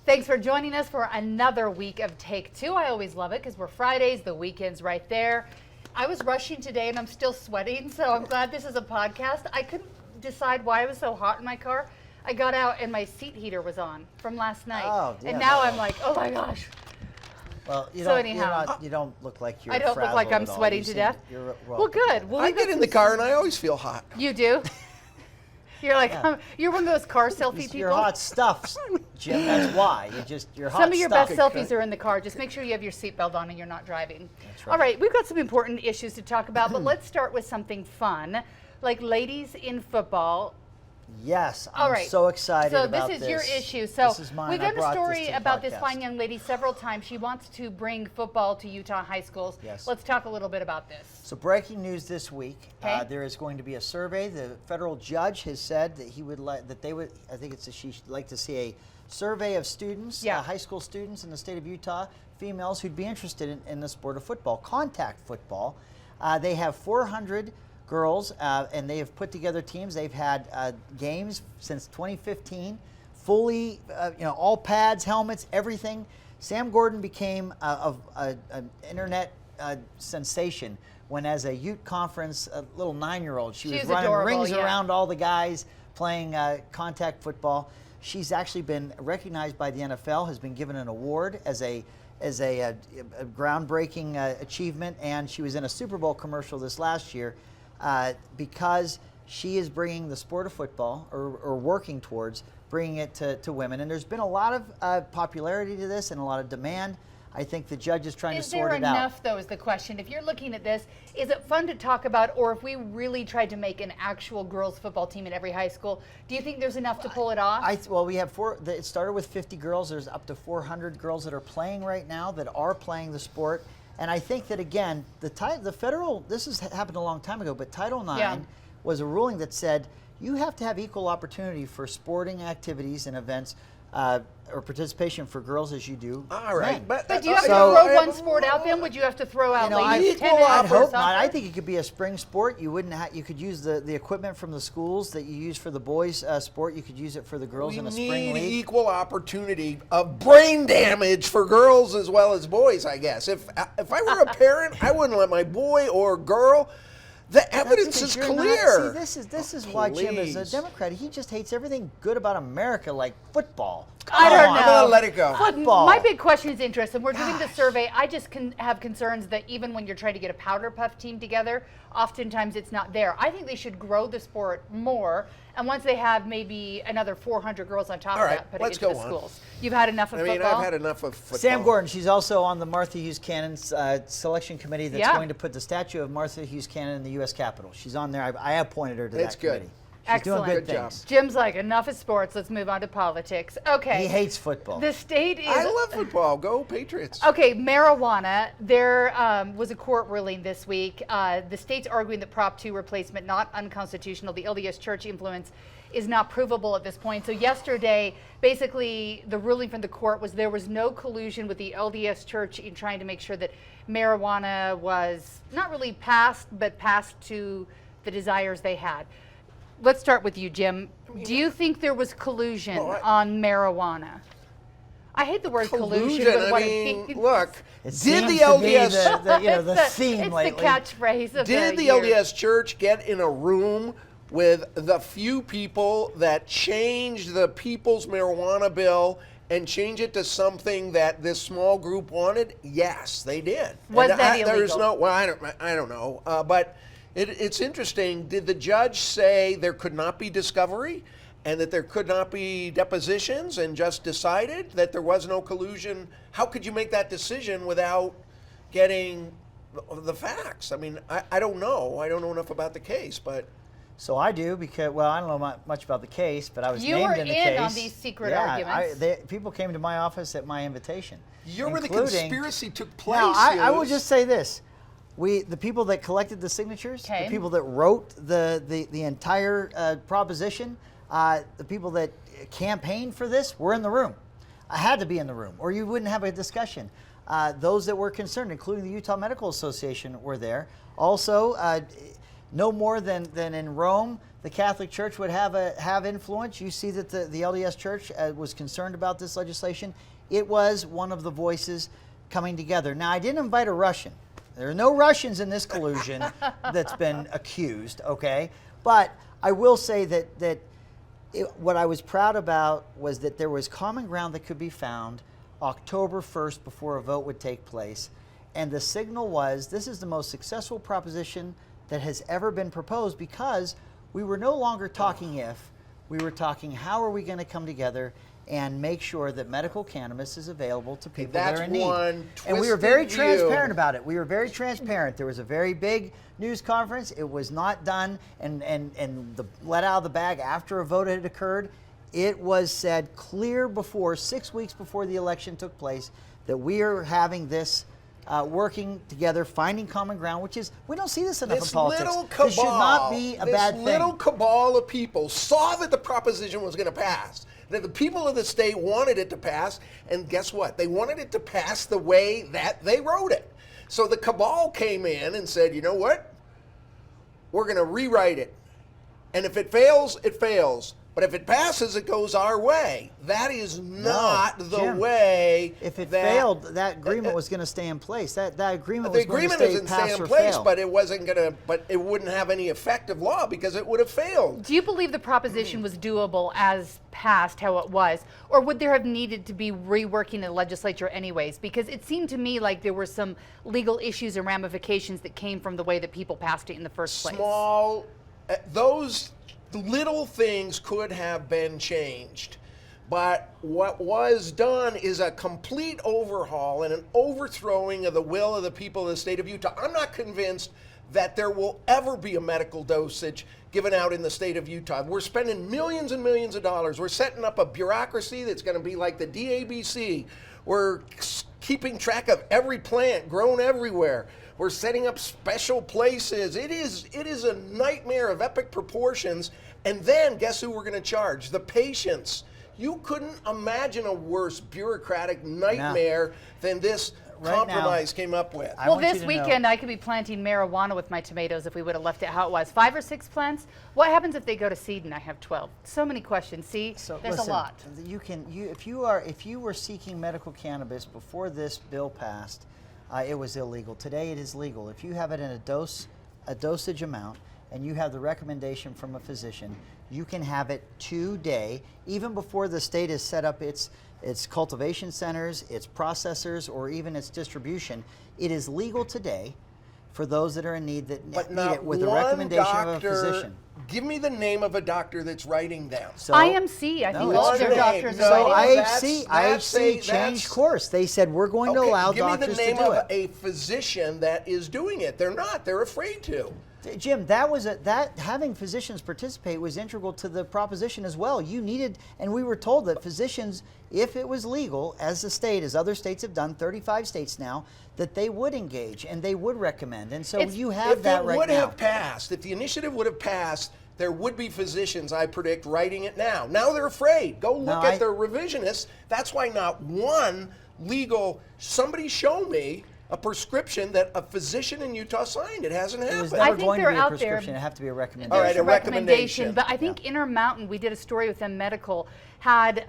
Thanks for joining us for another week of Take Two. I always love it because we're Fridays, the weekend's right there. I was rushing today and I'm still sweating, so I'm glad this is a podcast. I couldn't decide why it was so hot in my car. I got out and my seat heater was on from last night. Oh, yeah, and now I'm like, oh my gosh. Well, you don't look like you're I don't look like I'm sweating to death. Well, good. I get in the car and I always feel hot. You do? You're like, you're one of those car selfie people. You're hot stuff, Jim. That's why. You're hot. Some of your best selfies are in the car. Just make sure you have your seatbelt on and you're not driving. That's right. All right, we've got some important issues to talk about, but let's start with something fun, like ladies in football. Yes, I'm so excited about this. So this is your issue. So this is mine. We've done a story about this podcast. fine young lady several times. She wants to bring football to Utah high schools. Yes. Let's talk a little bit about this. So breaking news this week, Okay. there is going to be a survey. The federal judge has said that I think she'd like to see a survey of students, high school students in the state of Utah, females who'd be interested in the sport of football, contact football. They have 400 girls, and they have put together teams. They've had games since 2015, fully, all pads, helmets, everything. Sam Gordon became an internet sensation when, as a Ute conference, a little 9-year-old, she was running rings around all the guys playing contact football. She's actually been recognized by the NFL, has been given an award as a groundbreaking achievement, and she was in a Super Bowl commercial this last year. Because she is bringing the sport of football, or working towards bringing it to women. And there's been a lot of popularity to this and a lot of demand. I think the judge is trying to sort it out. Is there enough, though, is the question. If you're looking at this, is it fun to talk about, or if we really tried to make an actual girls football team in every high school, do you think there's enough to pull it off? Well, we have it started with 50 girls. There's up to 400 girls that are playing right now, that are playing the sport. And I think that, again, the federal, this has happened a long time ago, but Title IX was a ruling that said you have to have equal opportunity for sporting activities and events or participation for girls as you do. All right. But do you have to throw one sport out then? Would you have to throw out ladies tennis? I'd hope not. I think it could be a spring sport. You wouldn't you could use the equipment from the schools that you use for the boys sport. You could use it for the girls in a spring league. We need equal opportunity of brain damage for girls as well as boys, I guess. If I were a parent, I wouldn't let my boy or girl. The evidence is clear. See, this is why Jim is a Democrat. He just hates everything good about America, like football. I don't know. I'm going to let it go. Football. My big question is interest, and we're doing the survey. I just have concerns that even when you're trying to get a powder puff team together, oftentimes it's not there. I think they should grow the sport more, and once they have maybe another 400 girls on top of that, put it into the schools. You've had enough of football? I've had enough of football. Sam Gordon, she's also on the Martha Hughes Cannon's selection committee that's going to put the statue of Martha Hughes Cannon in the U.S. Capitol. She's on there. I appointed her to that committee. She's Excellent. doing good things. Jim's like, enough of sports. Let's move on to politics. Okay. He hates football. The state is. I love football. Go Patriots. Okay, marijuana. There was a court ruling this week. The state's arguing that Prop 2 replacement not unconstitutional. The LDS Church influence is not provable at this point. So yesterday, basically, the ruling from the court was there was no collusion with the LDS Church in trying to make sure that marijuana was not really passed, but passed to the desires they had. Let's start with you, Jim. Do you think there was collusion on marijuana? I hate the word collusion. Look, did the LDS the theme lately? It's the catchphrase of Did the LDS Church get in a room with the few people that changed the people's marijuana bill and change it to something that this small group wanted? Yes, they did. Was that illegal? There's no. Well, I don't know, but. It's interesting. Did the judge say there could not be discovery and that there could not be depositions and just decided that there was no collusion? How could you make that decision without getting the facts? I mean, I don't know. I don't know enough about the case, but. So I do because, well, I don't know much about the case, but I was named in the case. You were in on these secret arguments. People came to my office at my invitation. You're where the conspiracy took place. Now, I will just say this. The people that collected the signatures, the people that wrote the entire proposition, the people that campaigned for this were in the room. I had to be in the room, or you wouldn't have a discussion. Those that were concerned, including the Utah Medical Association, were there. Also, no more than in Rome, the Catholic Church would have influence. You see that the LDS Church was concerned about this legislation. It was one of the voices coming together. Now, I didn't invite a Russian. There are no Russians in this collusion that's been accused, okay? But I will say that what I was proud about was that there was common ground that could be found October 1st before a vote would take place. And the signal was, this is the most successful proposition that has ever been proposed, because we were no longer talking if, we were talking how are we going to come together and make sure that medical cannabis is available to people that are in need. And we were very transparent about it. We were very transparent. There was a very big news conference. It was not done and let out of the bag after a vote had occurred. It was said clear before, 6 weeks before the election took place, that we are having this working together, finding common ground, which is, we don't see this enough in politics. This should not be a bad thing. This little cabal of people saw that the proposition was going to pass, that the people of the state wanted it to pass, and guess what? They wanted it to pass the way that they wrote it. So the cabal came in and said, you know what? We're going to rewrite it. And if it fails, it fails. But if it passes, it goes our way. That is not the way. If it failed, that agreement was going to stay in place. That agreement was going to stay in place, but it wasn't going to. But it wouldn't have any effective law because it would have failed. Do you believe the proposition was doable as passed, how it was, or would there have needed to be reworking in the legislature anyways? Because it seemed to me like there were some legal issues and ramifications that came from the way that people passed it in the first place. Those little things could have been changed, but what was done is a complete overhaul and an overthrowing of the will of the people of the state of Utah. I'm not convinced that there will ever be a medical dosage given out in the state of Utah. We're spending millions and millions of dollars. We're setting up a bureaucracy that's going to be like the DABC. We're keeping track of every plant grown everywhere. We're setting up special places. It is a nightmare of epic proportions. And then guess who we're going to charge? The patients. You couldn't imagine a worse bureaucratic nightmare than this compromise came up with. Well, this weekend I could be planting marijuana with my tomatoes if we would have left it how it was. 5 or 6 plants. What happens if they go to seed and I have 12? So many questions. See, there's a lot. If you were seeking medical cannabis before this bill passed, it was illegal. Today it is legal. If you have it in a dosage amount, and you have the recommendation from a physician, you can have it today, even before the state has set up its cultivation centers, its processors, or even its distribution. It is legal today for those that are in need that need it with a recommendation of a physician. Give me the name of a doctor that's writing them. So, IMC, I think all their doctors are writing. IHC changed course. They said we're going to allow doctors to do it. Give me the name of a physician that is doing it. They're not. They're afraid to. Jim, having physicians participate was integral to the proposition as well. You needed, and we were told that physicians, if it was legal, as other states have done, 35 states now, that they would engage and they would recommend. And so you have that right now. If it would have passed, if the initiative would have passed, there would be physicians, I predict, writing it now. Now they're afraid. Go look at their revisionists. That's why not one legal, somebody show me a prescription that a physician in Utah signed. It hasn't happened. It was never going to be a prescription. It'd have to be a recommendation. All right, a recommendation. But I think Intermountain, we did a story with them medical, had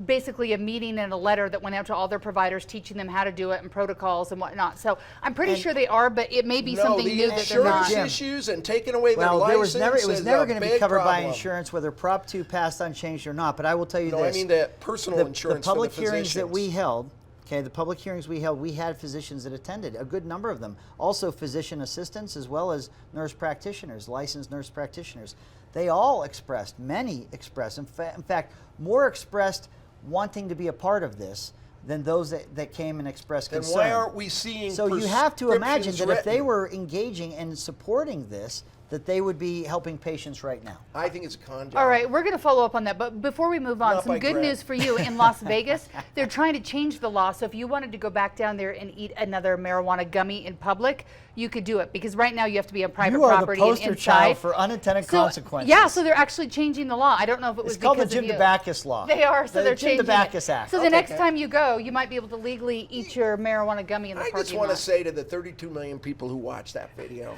basically a meeting and a letter that went out to all their providers teaching them how to do it and protocols and whatnot. So I'm pretty sure they are, but it may be something new that they're not. Insurance issues and taking away their license. It was never going to be covered by insurance, whether Prop 2 passed unchanged or not. But I will tell you this. No, I mean the personal insurance for the public for the hearings that we held. Okay, the public hearings we held, we had physicians that attended, a good number of them. Also physician assistants as well as nurse practitioners, licensed nurse practitioners. They all expressed, many expressed, in fact, more expressed wanting to be a part of this than those that came and expressed concern. Then why aren't we seeing So you have to imagine that if they were engaging and supporting this, that they would be helping patients right now. I think it's a con job. All right, we're going to follow up on that. But before we move on, some good news for you. In Las Vegas, they're trying to change the law. So if you wanted to go back down there and eat another marijuana gummy in public, you could do it. Because right now you have to be on private property and inside. You are the poster child for unintended consequences. Yeah, so they're actually changing the law. I don't know if it was because of you. It's called the Jim Dabakis law. They are, so they're changing Jim Dabakis Act. So the next time you go, you might be able to legally eat your marijuana gummy in the parking lot. I just want to say to the 32 million people who watch that video,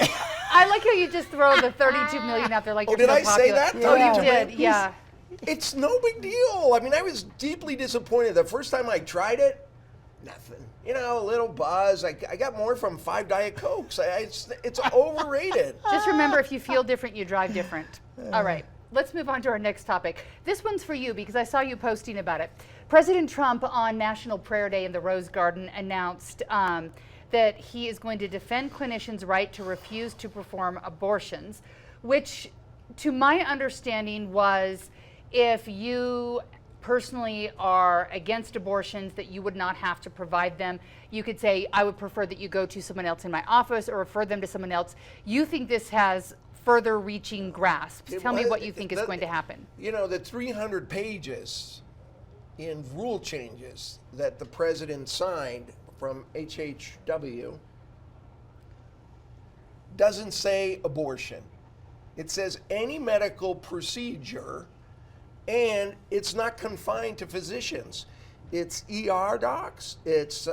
I like how you just throw the 32 million out there like Oh, you're did so I say popular. that? Oh, you 32 did, million? yeah. It's no big deal. I mean, I was deeply disappointed. The first time I tried it, nothing. You know, a little buzz. I got more from 5 Diet Cokes. It's overrated. Just remember, if you feel different, you drive different. All right, let's move on to our next topic. This one's for you because I saw you posting about it. President Trump on National Prayer Day in the Rose Garden announced that he is going to defend clinicians' right to refuse to perform abortions, which, to my understanding, was if you personally are against abortions, that you would not have to provide them. You could say, I would prefer that you go to someone else in my office or refer them to someone else. You think this has further reaching grasps. Tell me what you think is going to happen. You know, the 300 pages in rule changes that the president signed from HHW doesn't say abortion. It says any medical procedure, and it's not confined to physicians. It's ER docs, it's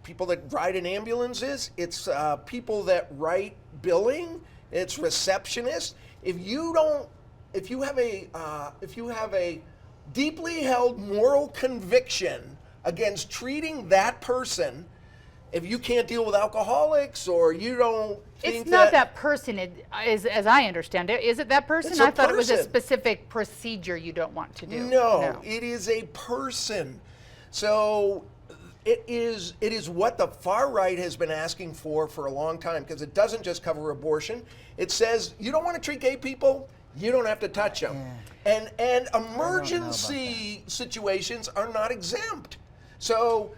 people that ride in ambulances, it's people that write billing, it's receptionists. If you have a deeply held moral conviction against treating that person, if you can't deal with alcoholics or you don't think It's not that person, as I understand it. Is it that person? It's a I thought it was a person. specific procedure you don't want to do. No, it is a person. So it is what the far right has been asking for a long time, because it doesn't just cover abortion. It says you don't want to treat gay people, you don't have to touch them. Yeah. And emergency situations are not exempt. So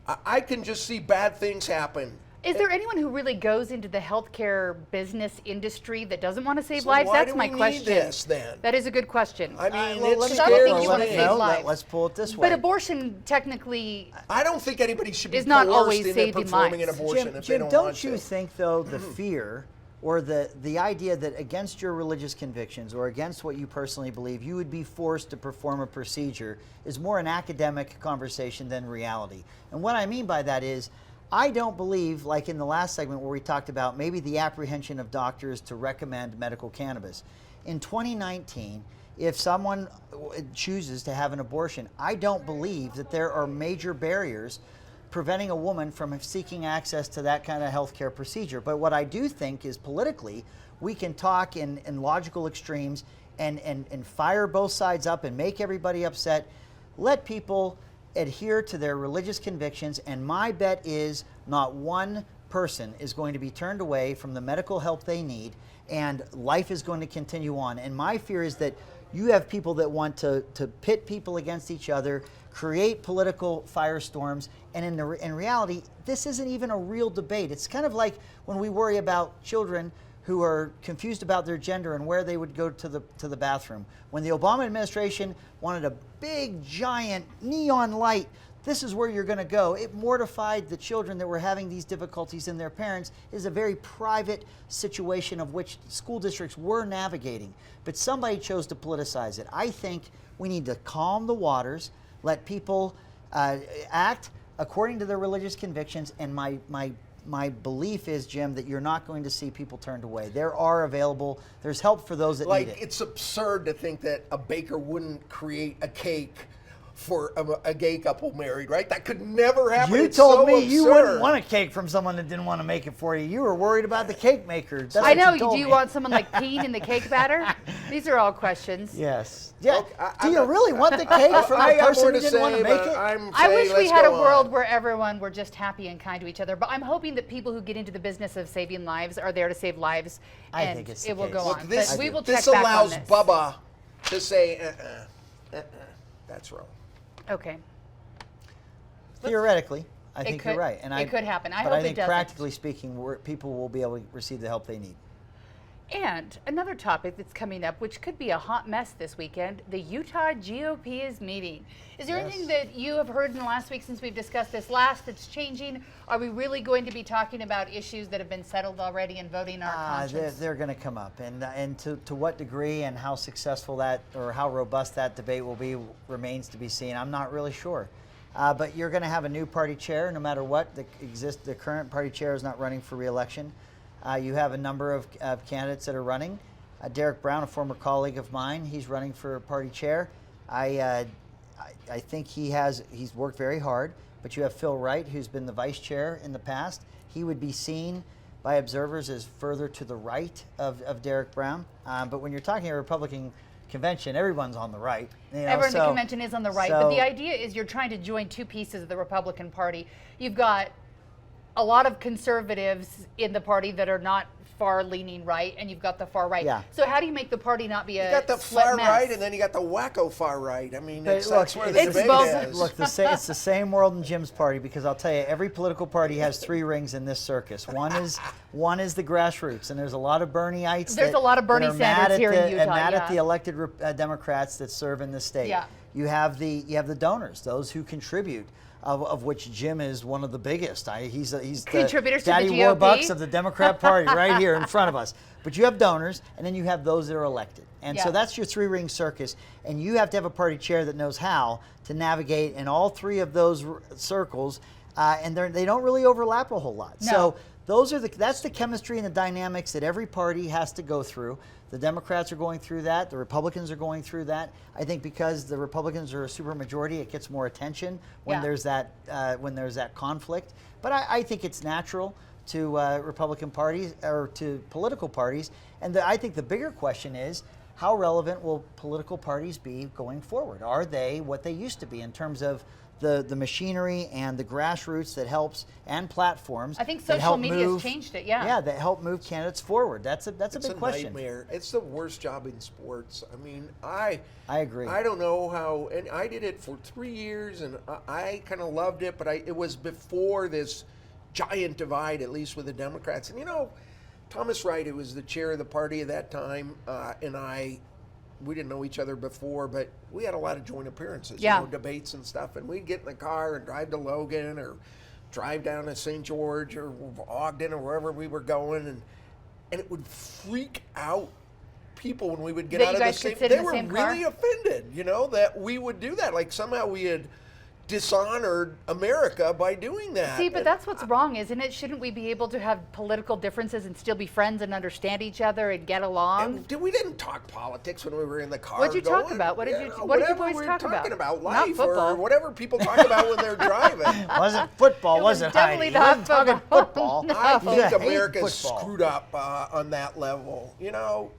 I can just see bad things happen. Is there anyone who really goes into the healthcare business industry that doesn't want to save So lives? why That's do my we question. need this, then? That is a good question. I mean, Well, it let me Some scares think you want to me. save lives. Let's pull it this way. But abortion technically, I don't think anybody should be is not coerced always into saving performing lives. an abortion if they Jim, don't don't want you to. think, though, the fear or the idea that against your religious convictions or against what you personally believe, you would be forced to perform a procedure is more an academic conversation than reality? And what I mean by that is, I don't believe, like in the last segment where we talked about maybe the apprehension of doctors to recommend medical cannabis. In 2019, if someone chooses to have an abortion, I don't believe that there are major barriers preventing a woman from seeking access to that kind of healthcare procedure. But what I do think is politically, we can talk in logical extremes and fire both sides up and make everybody upset. Let people adhere to their religious convictions, and my bet is not one person is going to be turned away from the medical help they need, and life is going to continue on. And my fear is that you have people that want to pit people against each other, create political firestorms, and in reality, this isn't even a real debate. It's kind of like when we worry about children who are confused about their gender and where they would go to the bathroom. When the Obama administration wanted a big, giant neon light, this is where you're going to go, it mortified the children that were having these difficulties in their parents. It is a very private situation of which school districts were navigating. But somebody chose to politicize it. I think we need to calm the waters, let people act according to their religious convictions, and my belief is, Jim, that you're not going to see people turned away. There's help for those that need it. It's absurd to think that a baker wouldn't create a cake for a gay couple married, right? That could never happen. You It's told so me you absurd. wouldn't want a cake from someone that didn't want to make it for you. You were worried about the cake maker. That's I what know. you told Do you me. want someone like peeing in the cake batter? These are all questions. Yes. Yeah. Look, Do you really want the cake from I the got person more who to didn't want to say, make but it? I saying wish we let's had a go world on. where everyone were just happy and kind to each other, but I'm hoping that people who get into the business of saving lives are there to save lives, I and think it's it the will case. go Look, on. this, But we will check this back allows on this. Bubba to say, that's wrong. Okay. Theoretically, I think you're right. It could happen. I but hope I think it doesn't. practically speaking, people will be able to receive the help they need. And another topic that's coming up, which could be a hot mess this weekend, the Utah GOP is meeting. Is there anything that you have heard in the last week since we've discussed this last that's changing? Are we really going to be talking about issues that have been settled already and voting our conscience? They're going to come up, and to what degree and how successful that or how robust that debate will be remains to be seen. I'm not really sure. But you're going to have a new party chair no matter what. The current party chair is not running for re-election. You have a number of candidates that are running. Derek Brown, a former colleague of mine, he's running for party chair. I think he's worked very hard, but you have Phil Wright, who's been the vice chair in the past. He would be seen by observers as further to the right of Derek Brown. But when you're talking a Republican convention, everyone's on the right. Everyone in the convention is on the right, but the idea is you're trying to join two pieces of the Republican Party. You've got a lot of conservatives in the party that are not far-leaning right, and you've got the far right. Yeah. So how do you make the party not be a You got the split far mess? right, and then you got the wacko far right. I mean, that's where the it's debate both. is. Look, it's the same world in Jim's party, because I'll tell you, every political party has three rings in this circus. One is the grassroots, and there's a lot of Bernieites. There's a lot of Bernie Sanders here in Utah, mad at the elected Democrats that serve in the state. Yeah. You have the donors, those who contribute. Of which Jim is one of the biggest. He's Contributors the Daddy to the GOP. Warbucks of the Democrat Party right here in front of us. But you have donors, and then you have those that are elected. And so that's your three-ring circus, and you have to have a party chair that knows how to navigate in all three of those circles, and they don't really overlap a whole lot. No. So that's the chemistry and the dynamics that every party has to go through. The Democrats are going through that. The Republicans are going through that. I think because the Republicans are a supermajority, it gets more attention when there's that conflict. But I think it's natural to Republican parties or to political parties. And I think the bigger question is, how relevant will political parties be going forward? Are they what they used to be in terms of the machinery and the grassroots that helps, and platforms? I think social media has changed it, Yeah, that help move candidates forward. That's a big question. Nightmare. It's the worst job in sports. I mean, I agree. I don't know how, and I did it for 3 years, and I kind of loved it, but it was before this giant divide, at least with the Democrats. And Thomas Wright, who was the chair of the party at that time, and we didn't know each other before, but we had a lot of joint appearances, debates and stuff. And we'd get in the car and drive to Logan or drive down to St. George or Ogden or wherever we were going. And it would freak out people when we would get out of the same car. They were really offended, that we would do that. Like somehow we had dishonored America by doing that. See, but that's what's wrong, isn't it? Shouldn't we be able to have political differences and still be friends and understand each other and get along? And we didn't talk politics when we were in the car. What did you talk about? What did you boys talk about? Talking about Not life football. or whatever people talk about when they're driving. Wasn't football, was it, Heidi? definitely not Wasn't talking football. No. I think You hate America's football. screwed up on that level.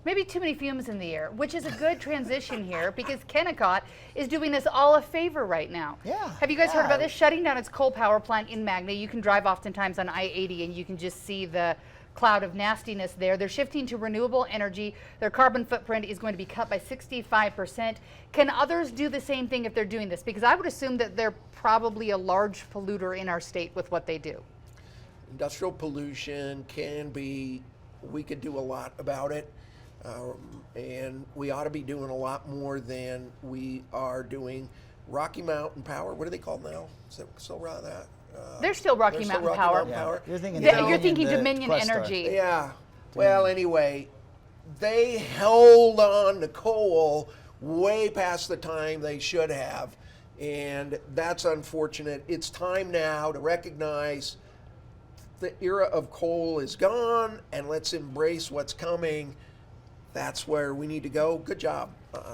Maybe too many fumes in the air, which is a good transition here because Kennecott is doing us all a favor right now. Yeah. Have you guys heard about this? Shutting down its coal power plant in Magna. You can drive oftentimes on I-80 and you can just see the cloud of nastiness there. They're shifting to renewable energy. Their carbon footprint is going to be cut by 65%. Can others do the same thing if they're doing this? Because I would assume that they're probably a large polluter in our state with what they do. Industrial pollution we could do a lot about it. And we ought to be doing a lot more than we are doing. Rocky Mountain Power, what are they called now? Is it still around that? They're still Rocky Mountain Power. Yeah. You're thinking, You're thinking Dominion Energy. Yeah. Well, anyway, they held on to coal way past the time they should have. And that's unfortunate. It's time now to recognize the era of coal is gone and let's embrace what's coming. That's where we need to go. Good job,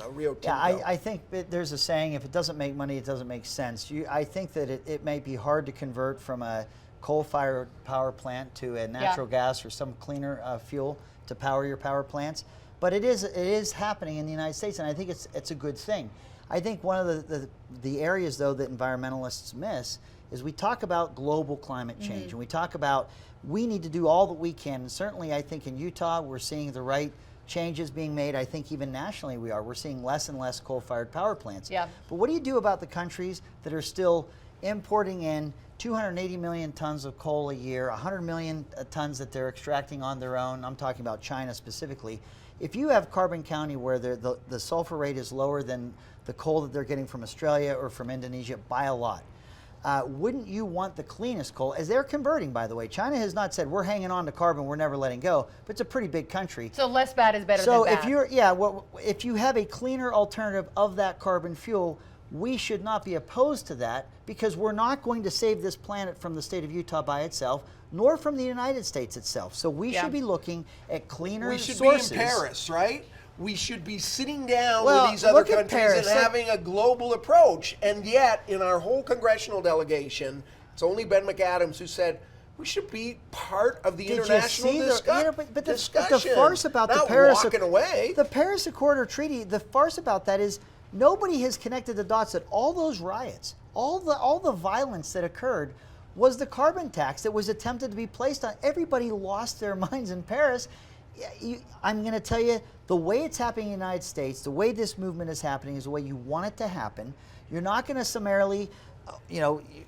Rio Tinto. Yeah, I think there's a saying, if it doesn't make money, it doesn't make sense. I think that it may be hard to convert from a coal-fired power plant to a natural gas or some cleaner fuel to power your power plants. But it is happening in the United States, and I think it's a good thing. I think one of the areas, though, that environmentalists miss is we talk about global climate change, and we talk about we need to do all that we can. And certainly, I think in Utah, we're seeing the right changes being made. I think even nationally we are. We're seeing less and less coal-fired power plants. Yeah. But what do you do about the countries that are still importing in 280 million tons of coal a year, 100 million tons that they're extracting on their own? I'm talking about China specifically. If you have Carbon County where the sulfur rate is lower than the coal that they're getting from Australia or from Indonesia by a lot, wouldn't you want the cleanest coal, as they're converting, by the way? China has not said, we're hanging on to carbon, we're never letting go, but it's a pretty big country. So less bad is better than bad. So if you have a cleaner alternative of that carbon fuel, we should not be opposed to that, because we're not going to save this planet from the state of Utah by itself, nor from the United States itself. So we should be looking at cleaner sources. We should be in Paris, right? We should be sitting down Well, with these other look at countries Paris. and having a global approach. And yet, in our whole congressional delegation, it's only Ben McAdams who said, we should be part of the international discussion. But the farce about the Paris walking away. The Paris Accord or treaty, the farce about that is nobody has connected the dots that all those riots, all the violence that occurred was the carbon tax that was attempted to be placed on. Everybody lost their minds in Paris. I'm going to tell you, the way it's happening in the United States, the way this movement is happening is the way you want it to happen. You're not going to summarily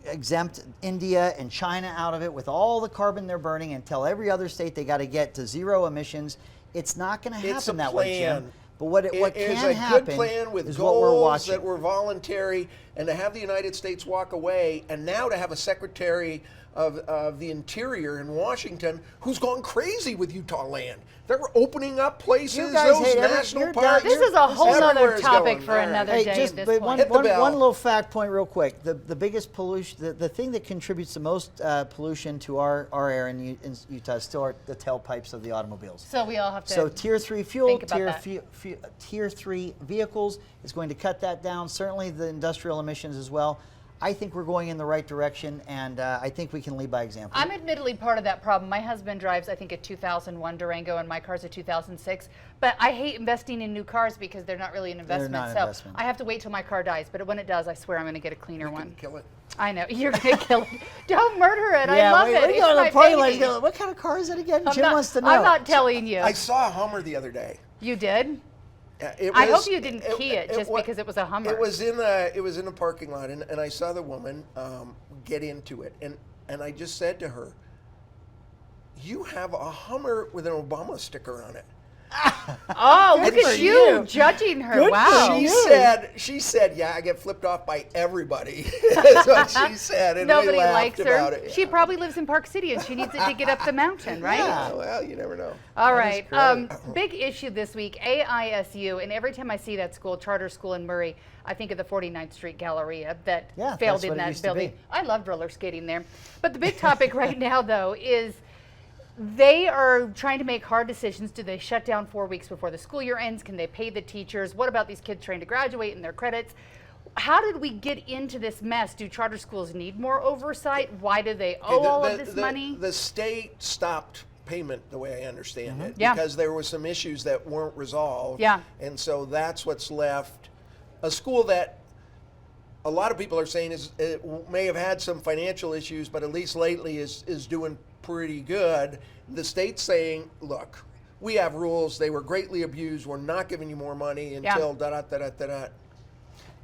exempt India and China out of it with all the carbon they're burning and tell every other state they got to get to zero emissions. It's not going to happen that way, Jim. But what can happen good plan with is what we're goals watching. that were voluntary, and to have the United States walk away, and now to have a Secretary of the Interior in Washington who's gone crazy with Utah land. They're opening up places, You guys those hate national parks. This is a whole other everywhere's topic going. for All right. another Hey, day just at this but point. Hit the bell. one little fact point real quick. The biggest pollution, the thing that contributes the most pollution to our air in Utah is still the tailpipes of the automobiles. So we all have to. So tier 3 fuel, think about tier 3 vehicles is going to cut that down. Certainly the industrial emissions as well. I think we're going in the right direction, and I think we can lead by example. I'm admittedly part of that problem. My husband drives, I think, a 2001 Durango, and my car's a 2006. But I hate investing in new cars because they're not really an investment. not an So investment. I have to wait till my car dies. But when it does, I swear I'm going to get a cleaner one. Kill it. I know. You're going to kill it. Don't murder it. yeah, I love we it. It's go to my the party baby. like, what kind of car is it again? I'm Jim not- wants to know. I'm not telling you. I saw a Hummer the other day. You did? It I was- hope you didn't key it just because it was a Hummer. It was in a parking lot, and I saw the woman get into it, and I just said to her, "You have a Hummer with an Obama sticker on it." Oh, look Good at for you you. judging her. Good for Wow. you. She said, "Yeah, I get flipped off by everybody." That's what she said, and Nobody we laughed likes her. about it. She probably lives in Park City and she needs it to get up the mountain, right? Yeah. Well, you never know. All That is right. great. Big issue this week, AISU, and every time I see that school, charter school in Murray, I think of the 49th Street Galleria that Yeah, failed that's in what it that used to building. be. I loved roller skating there. But the big topic right now, though, is they are trying to make hard decisions. Do they shut down 4 weeks before the school year ends? Can they pay the teachers? What about these kids trying to graduate and their credits? How did we get into this mess? Do charter schools need more oversight? Why do they owe all of this money? The state stopped payment, the way I understand it, Yeah. because there were some issues that weren't resolved. Yeah. And so that's what's left. A school that a lot of people are saying it may have had some financial issues, but at least lately is doing pretty good. The state's saying, look, we have rules. They were greatly abused. We're not giving you more money until da-da-da-da-da-da.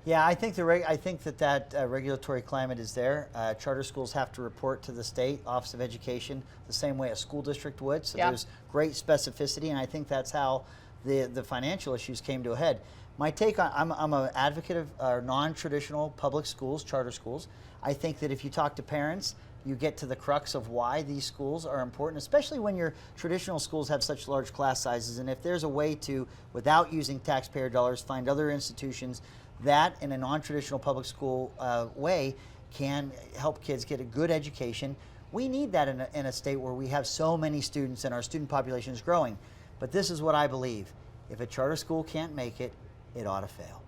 Yeah, I think that regulatory climate is there. Charter schools have to report to the state Office of Education the same way a school district would. So Yeah. there's great specificity, and I think that's how the financial issues came to a head. My take on I'm an advocate of non-traditional public schools, charter schools. I think that if you talk to parents, you get to the crux of why these schools are important, especially when your traditional schools have such large class sizes. And if there's a way to, without using taxpayer dollars, find other institutions that in a non-traditional public school way can help kids get a good education. We need that in a state where we have so many students and our student population is growing. But this is what I believe. If a charter school can't make it, it ought to fail.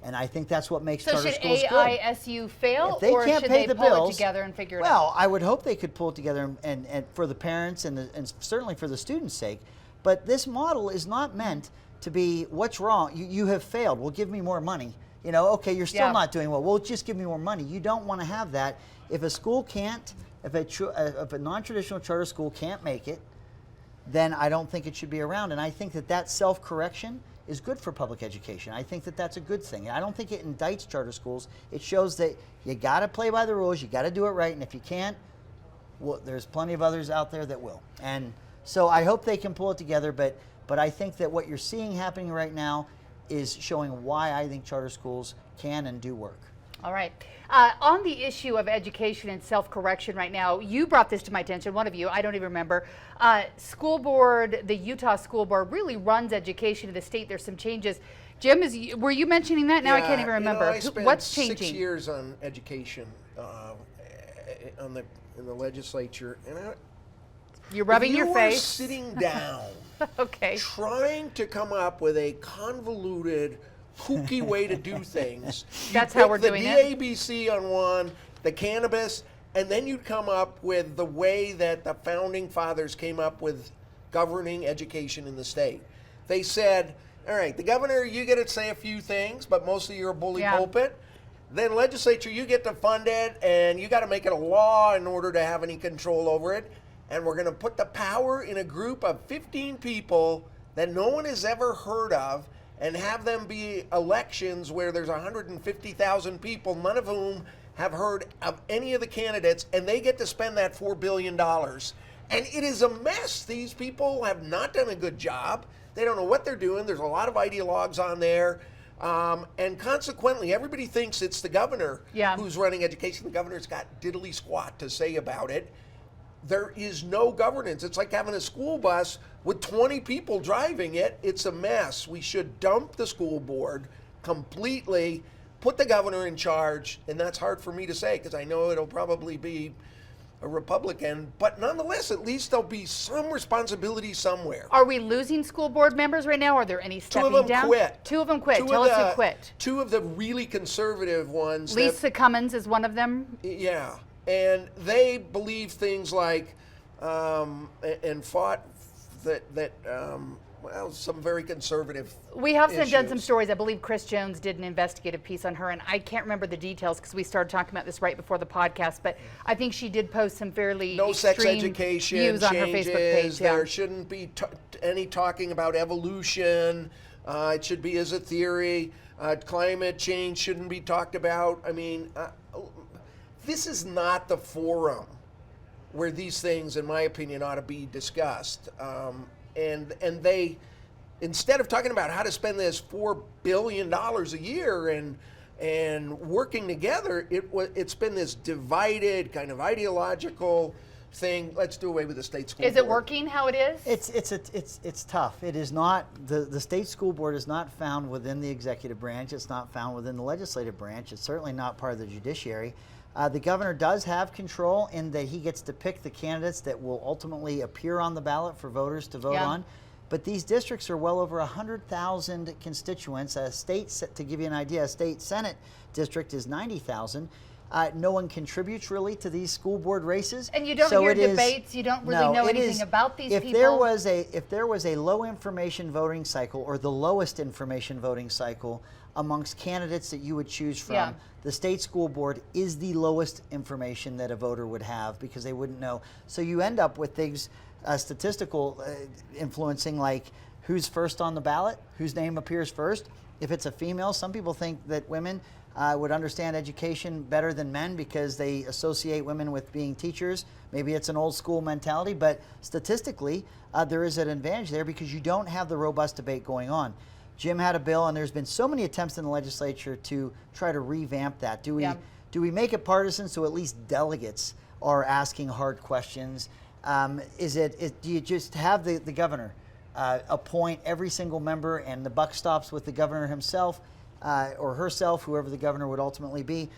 And I think that's what makes So charter should schools good. AISU fail, If they or can't should pay they the pull bills, it together and figure it out? Well, I would hope they could pull it together and for the parents and certainly for the students' sake. But this model is not meant to be, what's wrong? You have failed. Well, give me more money. You know, okay, you're still Yeah. not doing well. Well, just give me more money. You don't want to have that. If a school can't, if a non-traditional charter school can't make it, then I don't think it should be around. And I think that self-correction is good for public education. I think that that's a good thing. I don't think it indicts charter schools. It shows that you got to play by the rules. You got to do it right. And if you can't, well, there's plenty of others out there that will. And so I hope they can pull it together. But I think that what you're seeing happening right now is showing why I think charter schools can and do work. All right. On the issue of education and self-correction right now, you brought this to my attention, one of you, I don't even remember. School board, the Utah School Board really runs education in the state. There's some changes. Jim, were you mentioning that? Now I can't even You know, remember. I spent What's 6 changing? years on education in the legislature, and You're rubbing your you face. are sitting down, Okay. trying to come up with a convoluted, kooky way to do things. That's You how we're pick doing the it? DABC on one, the cannabis, and then you'd come up with the way that the founding fathers came up with governing education in the state. They said, all right, the governor, you get to say a few things, but mostly you're a bully pulpit. Then legislature, you get to fund it, and you got to make it a law in order to have any control over it. And we're going to put the power in a group of 15 people that no one has ever heard of, and have them be elections where there's 150,000 people, none of whom have heard of any of the candidates, and they get to spend that $4 billion. And it is a mess. These people have not done a good job. They don't know what they're doing. There's a lot of ideologues on there. And consequently, everybody thinks it's the governor who's running education. The governor's got diddly squat to say about it. There is no governance. It's like having a school bus with 20 people driving it. It's a mess. We should dump the school board completely, put the governor in charge, and that's hard for me to say because I know it'll probably be a Republican, but nonetheless, at least there'll be some responsibility somewhere. Are we losing school board members right now? Are there any stepping down? 2 of them quit. 2 of them quit. Tell us who quit. 2 of the really conservative ones. Lisa Cummins is one of them. Yeah, and they believe things like, and fought well, some very conservative We have done some issues. stories. I believe Chris Jones did an investigative piece on her, and I can't remember the details because we started talking about this right before the podcast, but I think she did post some fairly No sex extreme education views on her changes. Facebook page. There shouldn't be any talking about evolution. It should be as a theory. Climate change shouldn't be talked about. I mean, this is not the forum where these things, in my opinion, ought to be discussed. And they, instead of talking about how to spend this $4 billion a year and working together, it's been this divided kind of ideological thing. Let's do away with the state school board. Is it working how it is? It's tough. It is not, the state school board is not found within the executive branch. It's not found within the legislative branch. It's certainly not part of the judiciary. The governor does have control in that he gets to pick the candidates that will ultimately appear on the ballot for voters to vote on. But these districts are well over 100,000 constituents. A state, to give you an idea, a state Senate district is 90,000. No one contributes really to these school board races. And you don't hear debates. You don't really know anything about these people. If there was a low information voting cycle or the lowest information voting cycle amongst candidates that you would choose from, the state school board is the lowest information that a voter would have because they wouldn't know. So you end up with things, statistical influencing, like who's first on the ballot, whose name appears first. If it's a female, some people think that women would understand education better than men because they associate women with being teachers. Maybe it's an old school mentality, but statistically, there is an advantage there because you don't have the robust debate going on. Jim had a bill, and there's been so many attempts in the legislature to try to revamp that. Do we make it partisan so at least delegates are asking hard questions? Do you just have the governor appoint every single member and the buck stops with the governor himself or herself, whoever the governor would ultimately be?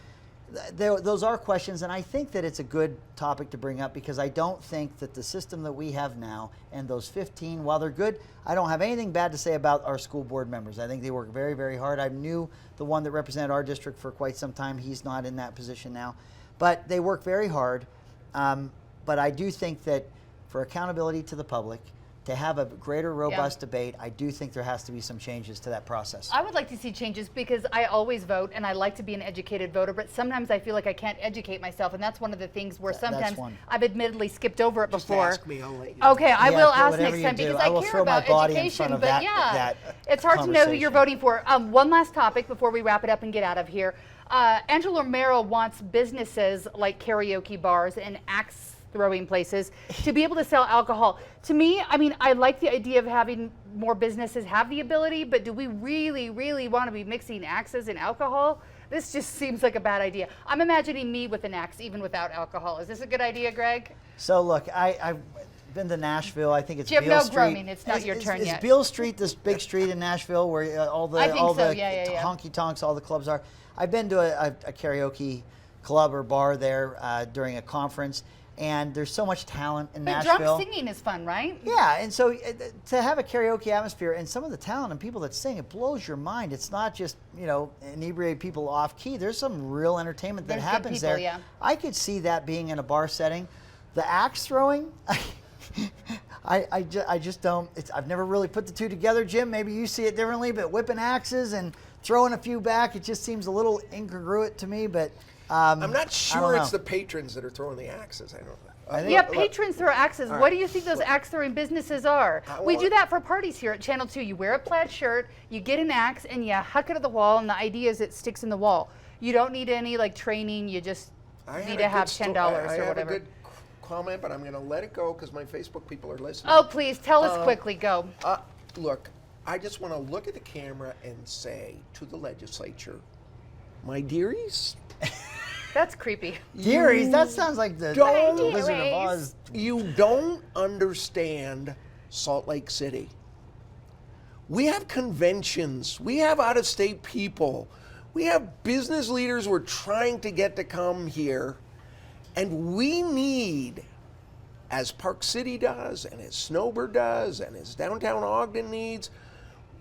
Those are questions, and I think that it's a good topic to bring up because I don't think that the system that we have now and those 15, while they're good, I don't have anything bad to say about our school board members. I think they work very, very hard. I knew the one that represented our district for quite some time. He's not in that position now. But they work very hard. But I do think that for accountability to the public, to have a greater robust debate, I do think there has to be some changes to that process. I would like to see changes because I always vote and I like to be an educated voter, but sometimes I feel like I can't educate myself, and that's one of the things where sometimes I've admittedly skipped over it before. Just ask me, I'll let you know. Okay, I will ask whatever next you time do. because I will I care throw my about body in education, front of but that it's hard to know who you're conversation. voting for. One last topic before we wrap it up and get out of here. Angela Romero wants businesses like karaoke bars and axe throwing places to be able to sell alcohol. To me, I mean, I like the idea of having more businesses have the ability, but do we really, really want to be mixing axes and alcohol? This just seems like a bad idea. I'm imagining me with an axe even without alcohol. Is this a good idea, Greg? So look, been to Nashville. I think it's Jim, Beale no Street. groaning. It's not your turn is yet. Beale Street this big street in Nashville where all the I think so. Yeah. honky tonks, all the clubs are? I've been to a karaoke club or bar there during a conference, and there's so much talent in But Nashville. drunk singing is fun, right? Yeah, and so to have a karaoke atmosphere and some of the talent and people that sing, it blows your mind. It's not just, inebriate people off key. There's some real entertainment that There's good happens people, there. yeah. I could see that being in a bar setting. The axe throwing, I just don't. I've never really put the two together, Jim. Maybe you see it differently, but whipping axes and throwing a few back, it just seems a little incongruent to me. But I'm not I sure don't it's know. the patrons that are throwing the axes. I don't know. Yeah, patrons throw axes. All What right. do you think those axe throwing businesses are? We do that for parties here at Channel 2. You wear a plaid shirt, you get an axe, and you huck it at the wall, and the idea is it sticks in the wall. You don't need any training. You just need to have $10 I or have whatever. a good comment, but I'm going to let it go because my Facebook people are listening. Oh, please tell us quickly. Go. Look, I just want to look at the camera and say to the legislature, my dearies, That's creepy. Dearies, that sounds like the don't- Wizard of Oz. you don't understand Salt Lake City. We have conventions. We have out-of-state people. We have business leaders who are trying to get to come here. And we need, as Park City does, and as Snowbird does, and as downtown Ogden needs,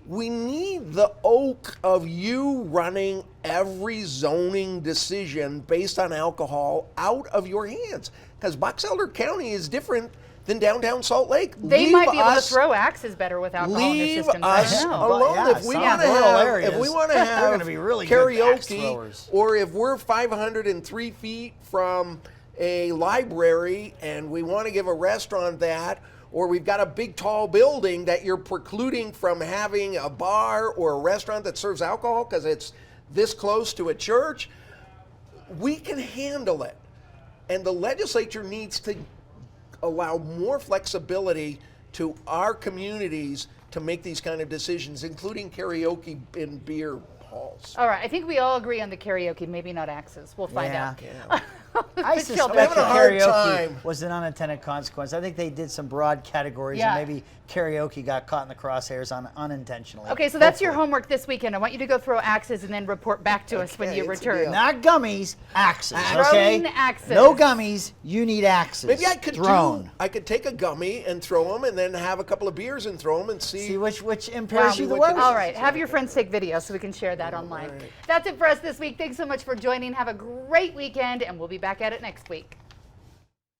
we need the oak of you running every zoning decision based on alcohol out of your hands. Because Box Elder County is different than downtown Salt Lake. They Leave might be able to us- throw axes better with alcohol in their Leave systems. I us don't know. alone. Yeah, If we some want to rural have, areas, if we want to they're have gonna be really good axe karaoke, throwers. or if we're 503 feet from a library and we want to give a restaurant that, or we've got a big tall building that you're precluding from having a bar or a restaurant that serves alcohol because it's this close to a church, we can handle it. And the legislature needs to allow more flexibility to our communities to make these kind of decisions, including karaoke in beer halls. All right, I think we all agree on the karaoke, maybe not axes. We'll find out. Yeah. I But suspect children- that having a hard karaoke time. was an unintended consequence. I think they did some broad categories, Yeah. and maybe karaoke got caught in the crosshairs unintentionally. Okay, so that's your Hopefully. homework this weekend. I want you to go throw axes and then report back to us when Okay, you it's a return. deal. Not gummies, axes. Throwing Okay, axes. no gummies. You need axes. Maybe I could thrown. I could take a gummy and throw them, and then have a couple of beers and throw them and see. See which impairs you the Wow. most. All right, have your friends take video so we can share that online. right. That's it for us this week. Thanks so much for joining. Have a great weekend, and we'll be back at it next week.